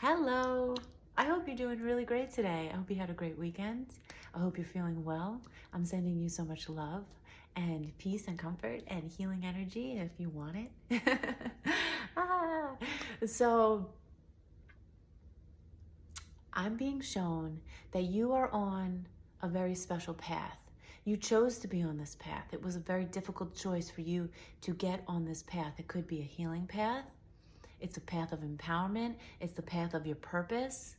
Hello. I hope you're doing really great today. I hope you had a great weekend. I hope you're feeling well. I'm sending you so much love and peace and comfort and healing energy if you want it. Ah. So I'm being shown that you are on a very special path. You chose to be on this path. It was a very difficult choice for you to get on this path. It could be a healing path. It's a path of empowerment. It's the path of your purpose.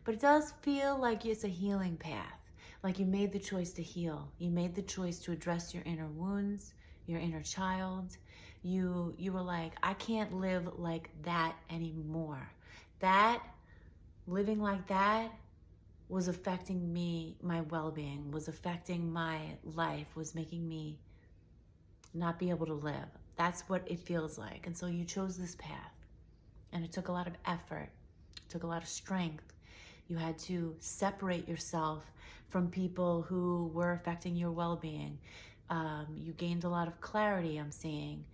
But it does feel like it's a healing path. Like you made the choice to heal. You made the choice to address your inner wounds, your inner child. You were like, I can't live like that anymore. That, living like that was affecting me, my well-being, was affecting my life, was making me not be able to live. That's what it feels like. And so you chose this path. And it took a lot of effort, it took a lot of strength. You had to separate yourself from people who were affecting your well-being. You gained a lot of clarity, I'm seeing,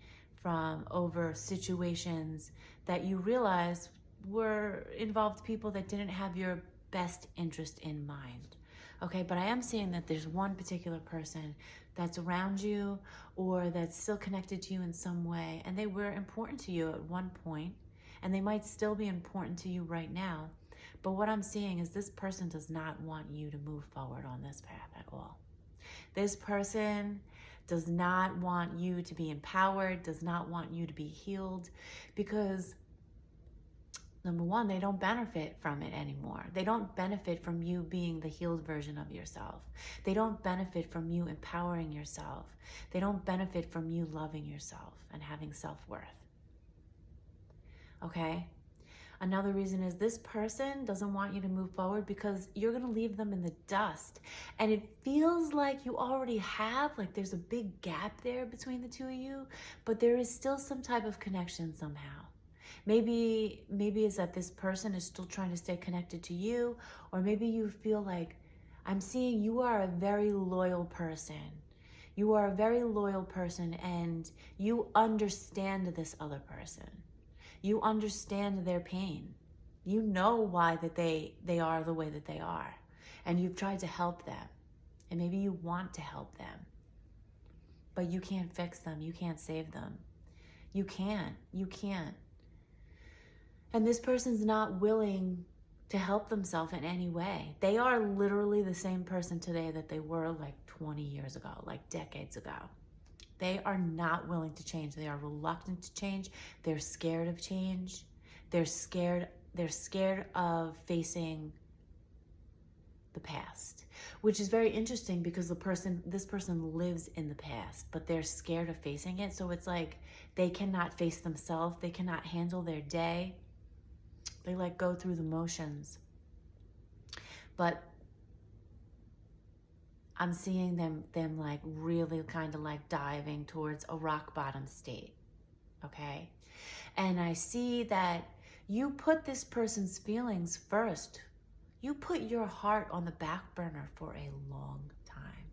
from over situations that you realized were involved people that didn't have your best interest in mind. Okay, but I am seeing that there's one particular person that's around you or that's still connected to you in some way, and they were important to you at one point, and they might still be important to you right now. But what I'm seeing is this person does not want you to move forward on this path at all. This person does not want you to be empowered, does not want you to be healed, because number one, they don't benefit from it anymore. They don't benefit from you being the healed version of yourself. They don't benefit from you empowering yourself. They don't benefit from you loving yourself and having self-worth. Okay? Another reason is this person doesn't want you to move forward because you're going to leave them in the dust. And it feels like you already have, like there's a big gap there between the two of you, but there is still some type of connection somehow. Maybe it's that this person is still trying to stay connected to you, or maybe you feel like, I'm seeing you are a very loyal person. You are a very loyal person and you understand this other person. You understand their pain. You know why that they are the way that they are. And you've tried to help them. And maybe you want to help them. But you can't fix them. You can't save them. You can't. You can't. And this person's not willing to help themselves in any way. They are literally the same person today that they were like 20 years ago, like decades ago. They are not willing to change. They are reluctant to change. They're scared of change. They're scared of facing the past, which is very interesting because this person lives in the past, but they're scared of facing it. So it's like they cannot face themselves. They cannot handle their day. They like go through the motions. But I'm seeing them like really kind of like diving towards a rock bottom state, okay? And I see that you put this person's feelings first. You put your heart on the back burner for a long time.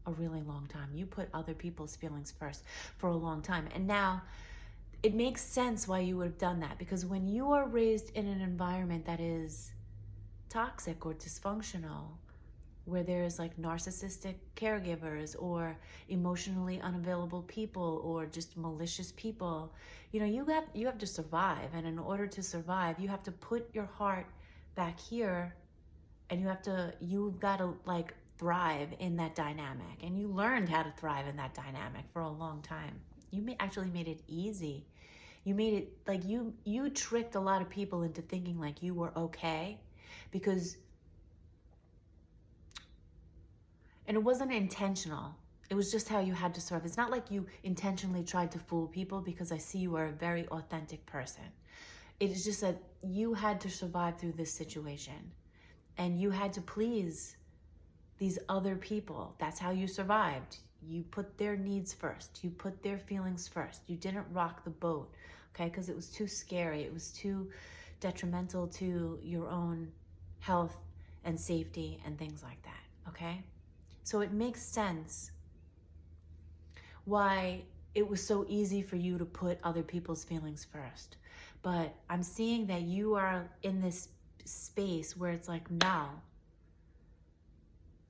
A really long time. You put other people's feelings first for a long time. And now it makes sense why you would have done that, because when you are raised in an environment that is toxic or dysfunctional, where there's like narcissistic caregivers or emotionally unavailable people or just malicious people, you know, you have to survive. And in order to survive, you have to put your heart back here, and you've got to like thrive in that dynamic. And you learned how to thrive in that dynamic for a long time. You actually made it easy. You made it like you tricked a lot of people into thinking like you were okay, because and it wasn't intentional. It was just how you had to serve. It's not like you intentionally tried to fool people, because I see you are a very authentic person. It is just that you had to survive through this situation. And you had to please these other people. That's how you survived. You put their needs first. You put their feelings first. You didn't rock the boat, okay? Because it was too scary. It was too detrimental to your own health and safety and things like that, okay? So it makes sense why it was so easy for you to put other people's feelings first. But I'm seeing that you are in this space where it's like, no,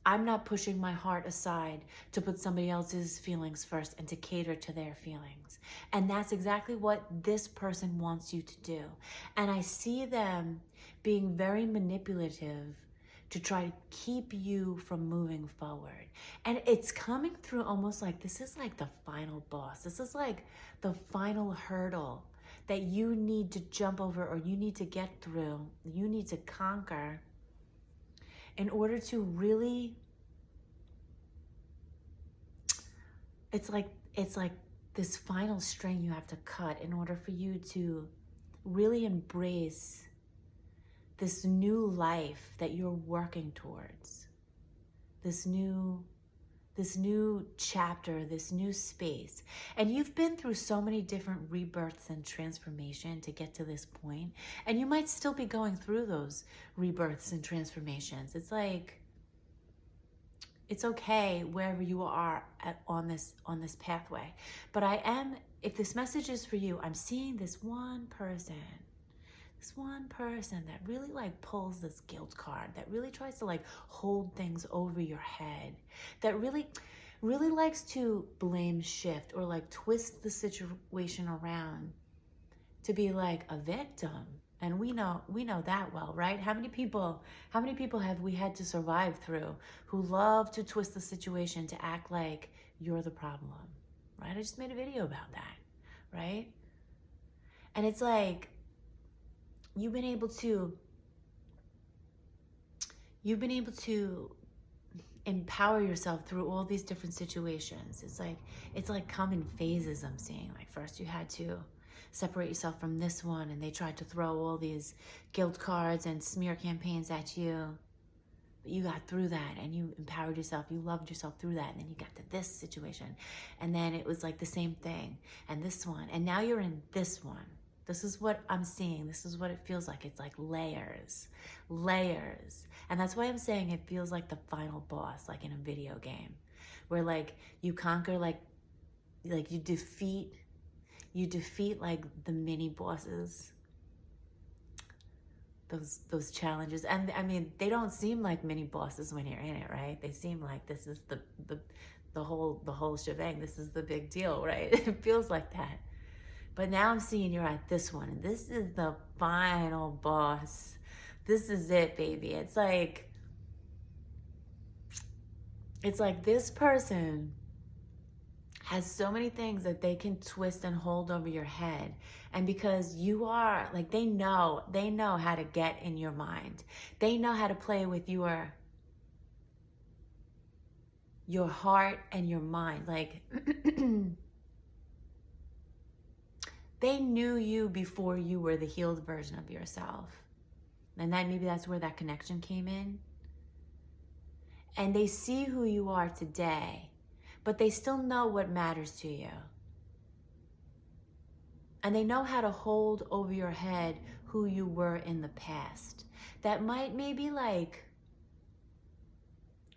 I'm not pushing my heart aside to put somebody else's feelings first and to cater to their feelings. And that's exactly what this person wants you to do. And I see them being very manipulative to try to keep you from moving forward. And it's coming through almost like this is like the final boss. This is like the final hurdle that you need to jump over, or you need to get through, you need to conquer in order to really, it's like this final string you have to cut in order for you to really embrace this new life that you're working towards, this new chapter, this new space. And you've been through so many different rebirths and transformation to get to this point, and you might still be going through those rebirths and transformations. It's like, it's okay wherever you are on this pathway. But if this message is for you, I'm seeing this one person that really like pulls this guilt card, that really tries to like hold things over your head, that really likes to blame shift or like twist the situation around to be like a victim. And we know that well, right? How many people have we had to survive through who love to twist the situation to act like you're the problem, right? I just made a video about that, right? And it's like, you've been able to empower yourself through all these different situations. It's like come in phases, I'm seeing. Like first you had to separate yourself from this one, and they tried to throw all these guilt cards and smear campaigns at you. But you got through that and you empowered yourself, you loved yourself through that, and then you got to this situation. And then it was like the same thing, and this one, and now you're in this one. This is what I'm seeing. This is what it feels like. It's like layers. And that's why I'm saying it feels like the final boss, like in a video game, where like you conquer, like you defeat like the mini bosses, those challenges. And I mean, they don't seem like mini bosses when you're in it, right? They seem like this is the whole shebang. This is the big deal, right? It feels like that. But now I'm seeing you're at this one, and this is the final boss. This is it, baby. It's like this person has so many things that they can twist and hold over your head. And because you are, like, they know how to get in your mind. They know how to play with your heart and your mind. Like, they knew you before you were the healed version of yourself. And maybe that's where that connection came in. And they see who you are today, but they still know what matters to you. And they know how to hold over your head who you were in the past. That might maybe like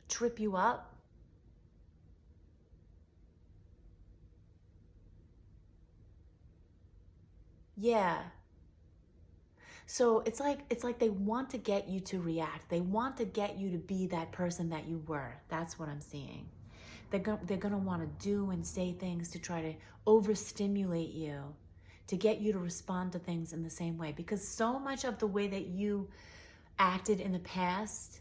trip you up. Yeah. So it's like they want to get you to react. They want to get you to be that person that you were. That's what I'm seeing. They're going to want to do and say things to try to overstimulate you, to get you to respond to things in the same way. Because so much of the way that you acted in the past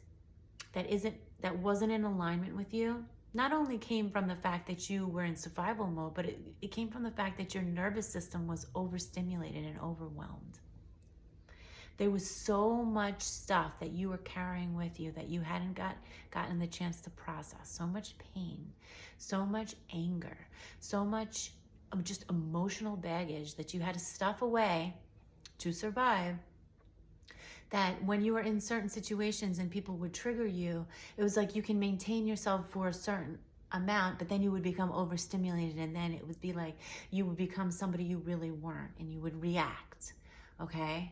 that wasn't in alignment with you, not only came from the fact that you were in survival mode, but it came from the fact that your nervous system was overstimulated and overwhelmed. There was so much stuff that you were carrying with you that you hadn't gotten the chance to process. So much pain, so much anger, so much of just emotional baggage that you had to stuff away to survive. That when you were in certain situations and people would trigger you, it was like you can maintain yourself for a certain amount, but then you would become overstimulated, and then it would be like you would become somebody you really weren't, and you would react, okay?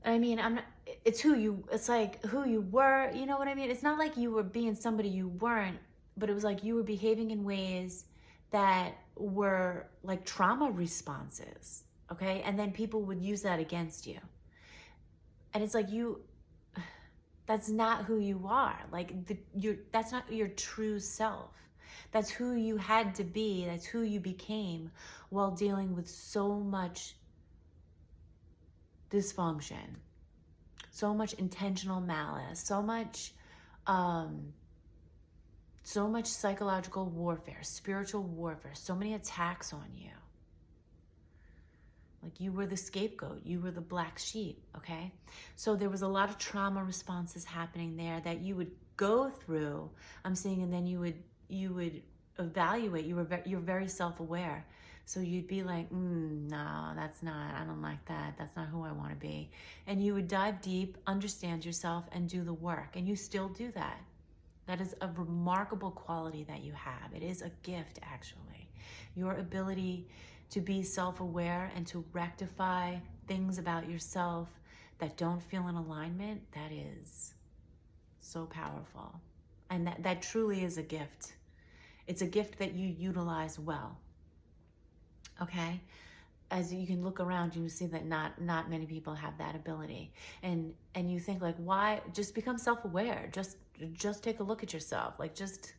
I mean, it's like who you were, you know what I mean? It's not like you were being somebody you weren't, but it was like you were behaving in ways that were like trauma responses, okay? And then people would use that against you. And it's like that's not who you are. Like that's not your true self. That's who you had to be. That's who you became while dealing with so much dysfunction, so much intentional malice, so much psychological warfare, spiritual warfare, so many attacks on you. Like you were the scapegoat, you were the black sheep, okay? So there was a lot of trauma responses happening there that you would go through, I'm seeing, and then you would evaluate. You're very self-aware. So you'd be like, no, that's not, I don't like that. That's not who I want to be. And you would dive deep, understand yourself, and do the work. And you still do that. That is a remarkable quality that you have. It is a gift, actually. Your ability to be self-aware and to rectify things about yourself that don't feel in alignment, that is so powerful. And that truly is a gift. It's a gift that you utilize well. Okay? As you can look around, you see that not many people have that ability. And you think like, why? Just become self-aware. Just take a look at yourself. Like just,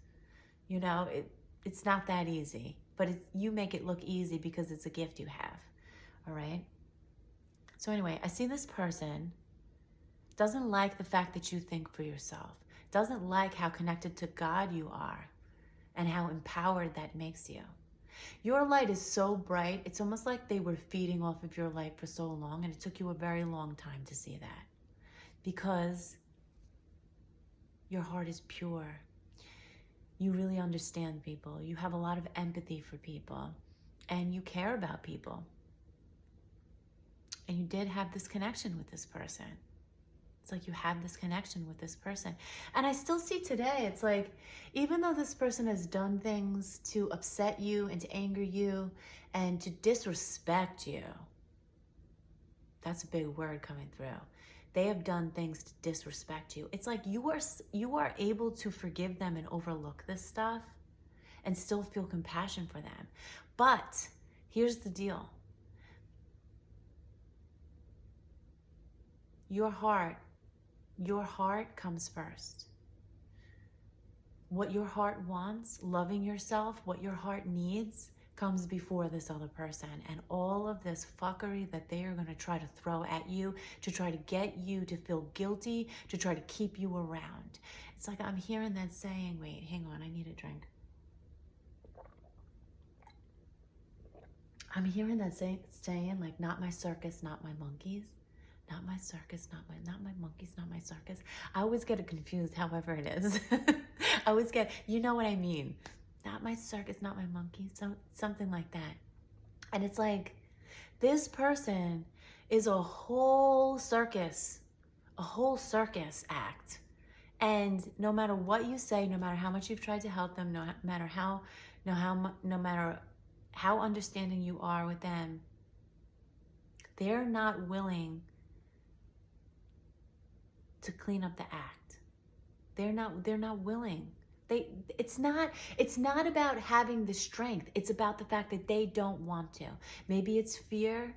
it's not that easy. But you make it look easy because it's a gift you have. All right? So anyway, I see this person doesn't like the fact that you think for yourself. Doesn't like how connected to God you are and how empowered that makes you. Your light is so bright, it's almost like they were feeding off of your light for so long, and it took you a very long time to see that. Because your heart is pure. You really understand people. You have a lot of empathy for people, and you care about people. And you did have this connection with this person. It's like you had this connection with this person. And I still see today, it's like, even though this person has done things to upset you and to anger you and to disrespect you, that's a big word coming through. They have done things to disrespect you. It's like you are able to forgive them and overlook this stuff and still feel compassion for them. But here's the deal. Your heart comes first. What your heart wants, loving yourself, what your heart needs, comes before this other person. And all of this fuckery that they are going to try to throw at you to try to get you to feel guilty, to try to keep you around. It's like I'm hearing that saying, wait, hang on, I need a drink. I'm hearing that saying like, not my circus, not my monkeys. Not my circus, not my monkeys, not my circus. I always get it confused, however it is. I always get, you know what I mean. Not my circus, not my monkeys, something like that. And it's like, this person is a whole circus act. And no matter what you say, no matter how much you've tried to help them, no matter how understanding you are with them, they're not willing to clean up the act. They're not willing. It's not about having the strength. It's about the fact that they don't want to. Maybe it's fear,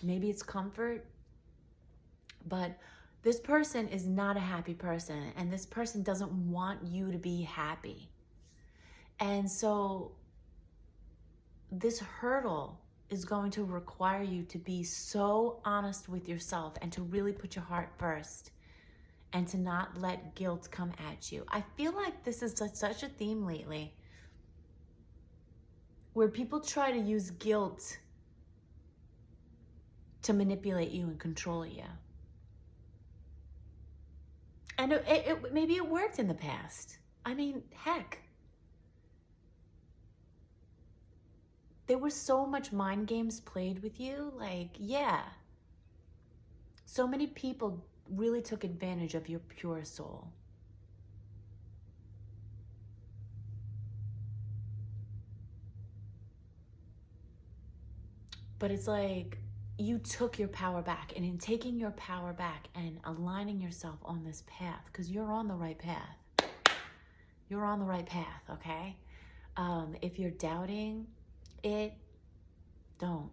maybe it's comfort, but this person is not a happy person, and this person doesn't want you to be happy. And so this hurdle is going to require you to be so honest with yourself and to really put your heart first and to not let guilt come at you. I feel like this is such a theme lately where people try to use guilt to manipulate you and control you. And maybe it worked in the past. I mean, heck. There was so much mind games played with you. Like, yeah. So many people really took advantage of your pure soul. But it's like you took your power back. And in taking your power back and aligning yourself on this path, because you're on the right path. You're on the right path, okay? If you're doubting it, don't.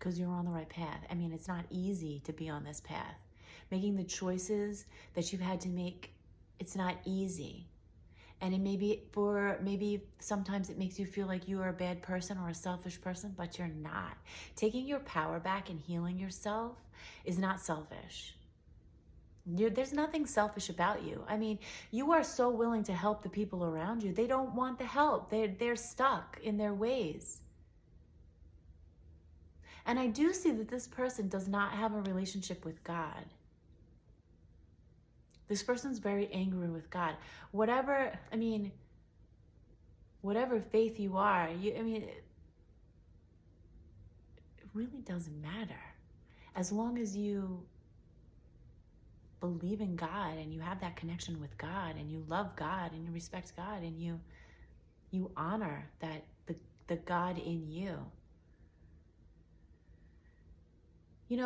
because you're on the right path. I mean, it's not easy to be on this path. Making the choices that you've had to make, it's not easy. And it maybe sometimes it makes you feel like you are a bad person or a selfish person, but you're not. Taking your power back and healing yourself is not selfish. There's nothing selfish about you. I mean, you are so willing to help the people around you. They don't want the help. They're stuck in their ways. And I do see that this person does not have a relationship with God. This person's very angry with God. Whatever faith you are, it really doesn't matter. As long as you believe in God and you have that connection with God and you love God and you respect God and you honor that the God in you.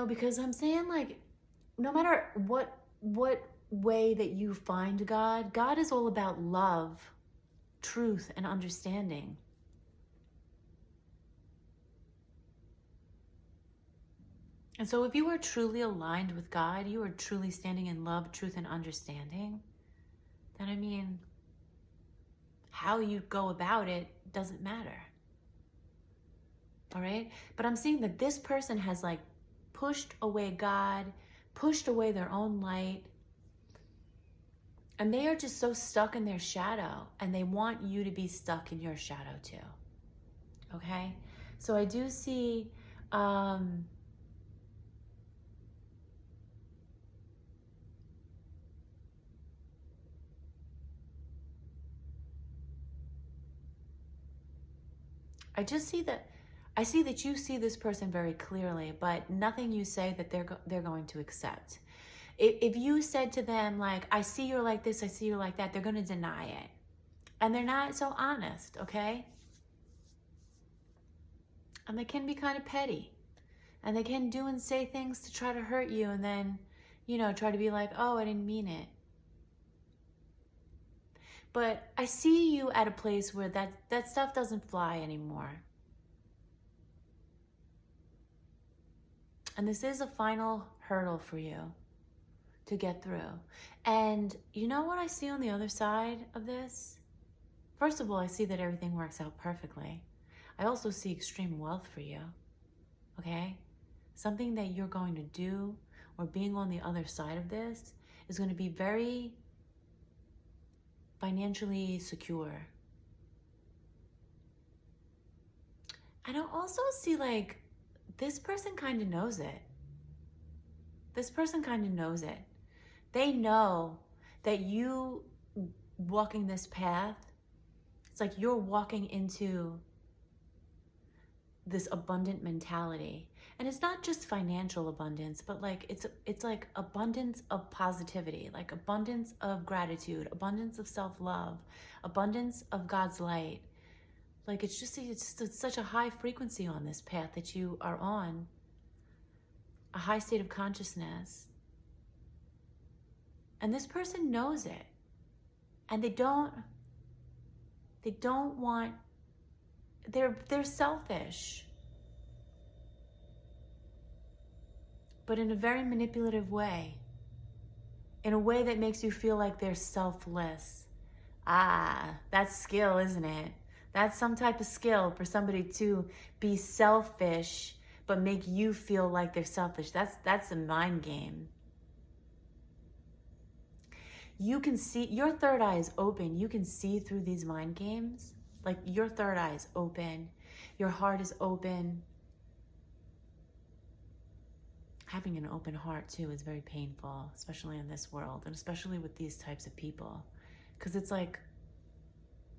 Because I'm saying, like, no matter what way that you find God, God is all about love, truth, and understanding. And so if you are truly aligned with God, you are truly standing in love, truth, and understanding, then how you go about it doesn't matter. All right? But I'm seeing that this person has pushed away God, pushed away their own light, and they are just so stuck in their shadow, and they want you to be stuck in your shadow too. Okay? So I do see I see that you see this person very clearly, but nothing you say that they're going to accept. If you said to them, like, I see you're like this, I see you're like that, they're going to deny it. And they're not so honest, okay? And they can be kind of petty. And they can do and say things to try to hurt you and then, try to be like, oh, I didn't mean it. But I see you at a place where that stuff doesn't fly anymore. And this is a final hurdle for you to get through. And you know what I see on the other side of this? First of all, I see that everything works out perfectly. I also see extreme wealth for you, okay? Something that you're going to do or being on the other side of this is going to be very financially secure. And I also see this person kind of knows it. This person kind of knows it. They know that you walking this path, it's like you're walking into this abundant mentality. And it's not just financial abundance, but it's like abundance of positivity, like abundance of gratitude, abundance of self-love, abundance of God's light. It's such a high frequency on this path that you are on, a high state of consciousness. And this person knows it. And they're selfish. But in a very manipulative way. In a way that makes you feel like they're selfless. That's skill, isn't it? That's some type of skill for somebody to be selfish, but make you feel like they're selfish. That's a mind game. You can see, your third eye is open. You can see through these mind games. Like, your third eye is open. Your heart is open. Having an open heart too is very painful, especially in this world, and especially with these types of people. Because it's like,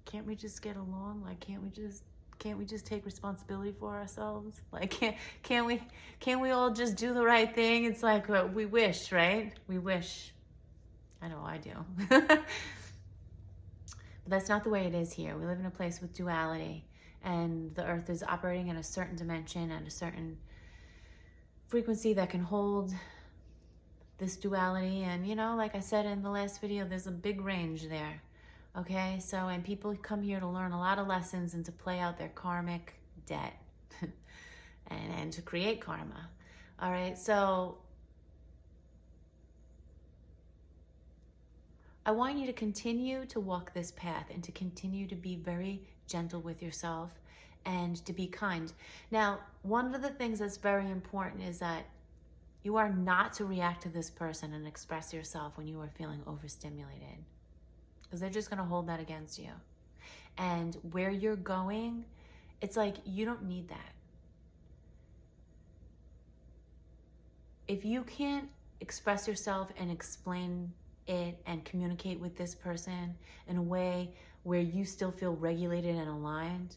can't we just get along? Like, can't we just take responsibility for ourselves? Like, can't we all just do the right thing? It's like, we wish, right? We wish. I know I do. But that's not the way it is here. We live in a place with duality, and the earth is operating in a certain dimension and a certain frequency that can hold this duality. And like I said in the last video, there's a big range there. Okay, and people come here to learn a lot of lessons and to play out their karmic debt. and to create karma. All right, so I want you to continue to walk this path and to continue to be very gentle with yourself and to be kind. Now, one of the things that's very important is that you are not to react to this person and express yourself when you are feeling overstimulated, because they're just going to hold that against you. And where you're going, it's like you don't need that. If you can't express yourself and explain it and communicate with this person in a way where you still feel regulated and aligned,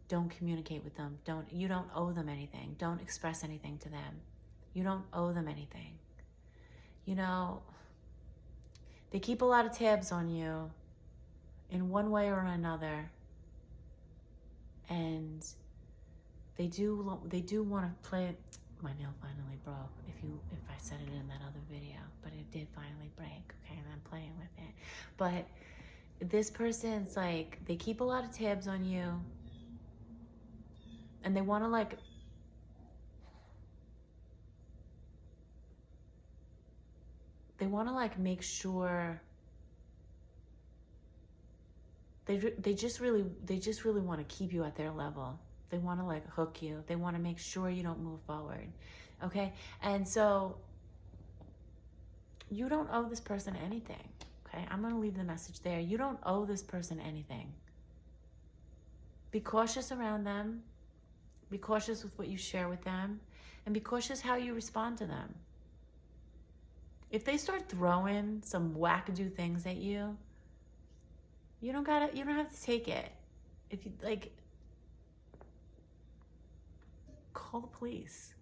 don't communicate with them. You don't owe them anything. Don't express anything to them. You don't owe them anything. You know, they keep a lot of tabs on you in one way or another, and they do want to play. My nail finally broke. If I said it in that other video, but it did finally break. Okay, and I'm playing with it. But this person's like, they keep a lot of tabs on you, and they want to like make sure they just really want to keep you at their level. They want to like hook you. They want to make sure you don't move forward. Okay? And so you don't owe this person anything. Okay? I'm going to leave the message there. You don't owe this person anything. Be cautious around them. Be cautious with what you share with them. And be cautious how you respond to them. If they start throwing some wackadoo things at you, you don't have to take it. If you like, call the police.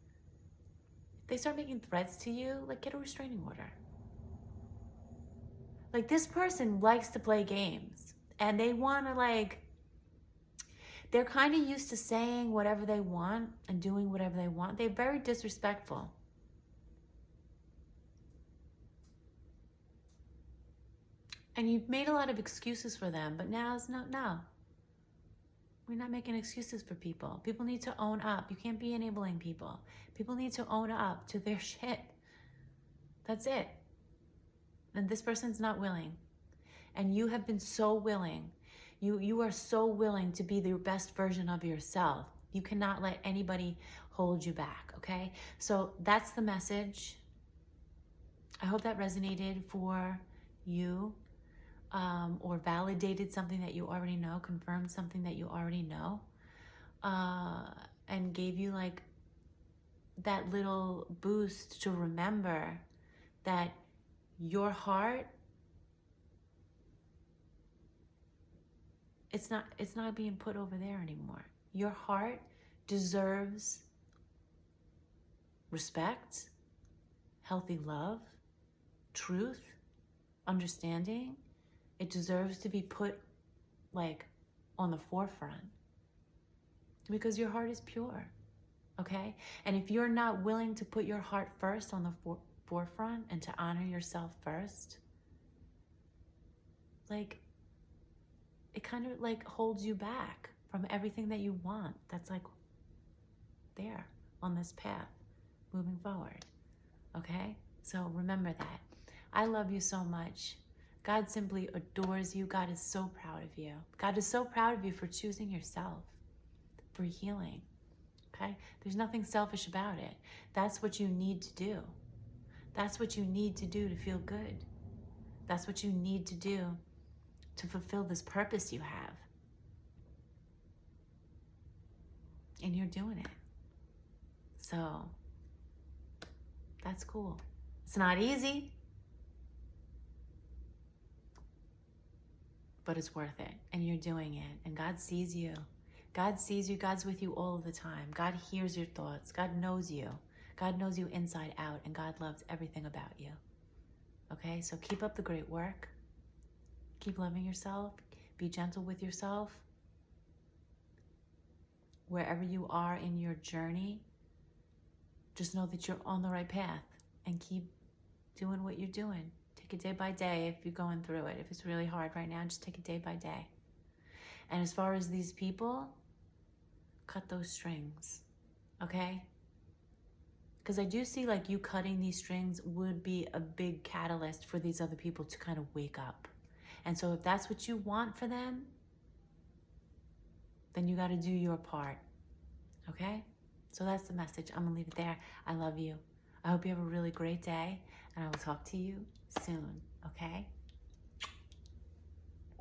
If they start making threats to you, like, get a restraining order. Like, this person likes to play games, and they want to like, they're kind of used to saying whatever they want and doing whatever they want. They're very disrespectful. And you've made a lot of excuses for them, but now it's no. We're not making excuses for people. People need to own up. You can't be enabling people. People need to own up to their shit. That's it. And this person's not willing. And you have been so willing. You are so willing to be the best version of yourself. You cannot let anybody hold you back, okay? So that's the message. I hope that resonated for you. Or validated something that you already know, confirmed something that you already know, and gave you like that little boost to remember that your heart, it's not being put over there anymore. Your heart deserves respect, healthy love, truth, understanding. It deserves to be put like on the forefront because your heart is pure, okay? And if you're not willing to put your heart first on the forefront and to honor yourself first, like, it kind of like holds you back from everything that you want that's like there on this path moving forward, okay? So remember that. I love you so much. God simply adores you. God is so proud of you. God is so proud of you for choosing yourself, for healing, okay? There's nothing selfish about it. That's what you need to do. That's what you need to do to feel good. That's what you need to do to fulfill this purpose you have. And you're doing it. So that's cool. It's not easy, but it's worth it, and you're doing it, and God sees you. God sees you. God's with you all of the time. God hears your thoughts. God knows you. God knows you inside out, and God loves everything about you. Okay, so keep up the great work. Keep loving yourself. Be gentle with yourself. Wherever you are in your journey, just know that you're on the right path, and keep doing what you're doing. Take it day by day if you're going through it. If it's really hard right now, just take it day by day. And as far as these people, cut those strings, okay? Because I do see like you cutting these strings would be a big catalyst for these other people to kind of wake up. And so if that's what you want for them, then you got to do your part, okay? So that's the message. I'm gonna leave it there. I love you. I hope you have a really great day, and I will talk to you soon, okay?